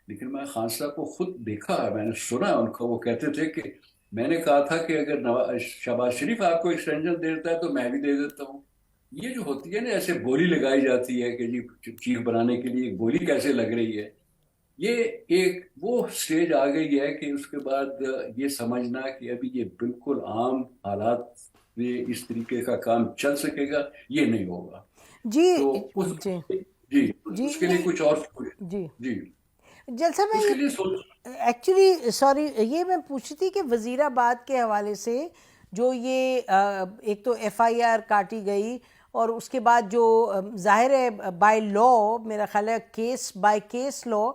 لیکن میں خان صاحب کو خود دیکھا ہے، میں نے سنا ان کو، وہ کہتے تھے کہ میں نے کہا تھا کہ اگر شہباز شریف آپ کو ایکسٹینشن دیتا ہے تو میں بھی دے دیتا ہوں. یہ جو ہوتی ہے نا، ایسے بولی لگائی جاتی ہے کہ جی چیف بنانے کے لیے بولی کیسے لگ رہی ہے، یہ ایک وہ سٹیج آ گئی ہے کہ اس کے بعد یہ سمجھنا کہ ابھی یہ بالکل عام حالات میں اس طریقے کا کام چل سکے گا، یہ نہیں ہوگا. جی تو جی جی جی اس کے لیے کچھ اور جی جی جلسہ میں اس کے یہ لیے سوچ. ایکچولی سوری یہ میں پوچھی تھی کہ وزیر آباد کے حوالے سے جو یہ ایک تو ایف آئی آر کاٹی گئی، اور اس کے بعد جو ظاہر ہے بائی لا، میرا خیال ہے case by case law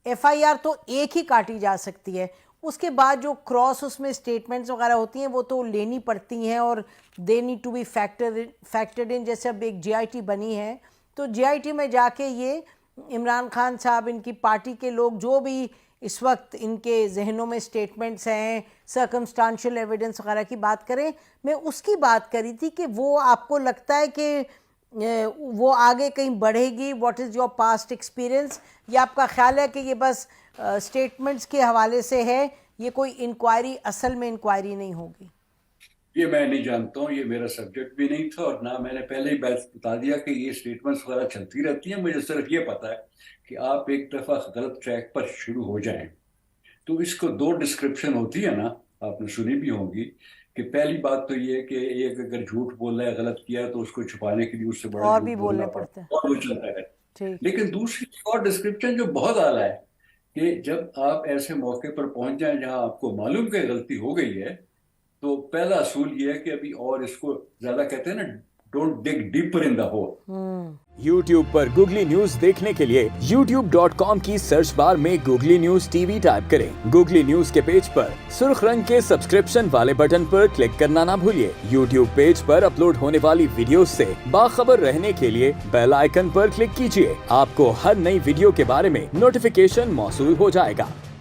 F I R تو ایک ہی کاٹی جا سکتی ہے، اس کے بعد جو کراس اس میں اسٹیٹمنٹس وغیرہ ہوتی ہیں وہ تو لینی پڑتی ہیں، اور they need to be factored in. جیسے اب ایک جے آئی ٹی بنی ہے تو جے آئی ٹی میں جا کے یہ عمران خان صاحب، ان کی پارٹی کے لوگ جو بھی اس وقت ان کے ذہنوں میں اسٹیٹمنٹس ہیں، سرکمسٹانشل ایویڈنس وغیرہ کی بات کریں. میں اس کی بات کری تھی کہ وہ آپ کو لگتا ہے کہ وہ آگے کہیں بڑھے گی؟ What is your past experience? یا آپ کا خیال ہے کہ یہ بس اسٹیٹمنٹس کے حوالے سے ہے، یہ کوئی انکوائری اصل میں انکوائری نہیں ہوگی؟ یہ میں نہیں جانتا ہوں، یہ میرا سبجیکٹ بھی نہیں تھا، اور نہ میں نے پہلے ہی بتا دیا کہ یہ اسٹیٹمنٹس وغیرہ چلتی رہتی ہیں. مجھے صرف یہ پتا ہے کہ آپ ایک دفعہ غلط ٹریک پر شروع ہو جائیں تو اس کو دو ڈسکرپشن ہوتی ہے نا، آپ نے سنی بھی ہوگی، کہ پہلی بات تو یہ کہ ایک اگر جھوٹ بول رہا ہے، غلط کیا ہے، تو اس کو چھپانے کے لیے اس سے بڑا اور جھوٹ بھی بولنا بولنے پڑتے پڑتا ہیں. ہے اور وہ چلتا ہے. ٹھیک. لیکن دوسری اور ڈسکرپشن جو بہت اعلیٰ ہے کہ جب آپ ایسے موقع پر پہنچ جائیں جہاں آپ کو معلوم کہ غلطی ہو گئی ہے، تو پہلا اصول یہ ہے کہ ابھی اور اس کو زیادہ کہتے ہیں نا، don't dig deeper in the hole. YouTube پر گوگلی نیوز دیکھنے کے لیے youtube.com کی سرچ بار میں گوگلی نیوز ٹی وی ٹائپ کریں. گوگلی نیوز کے پیج پر سرخ رنگ کے سبسکرپشن والے بٹن پر کلک کرنا نہ بھولیے. یوٹیوب پیج پر اپلوڈ ہونے والی ویڈیوز سے باخبر رہنے کے لیے بیل آئیکن پر کلک کیجیے. آپ کو ہر نئی ویڈیو کے بارے میں نوٹیفیکیشن موصول ہو جائے گا.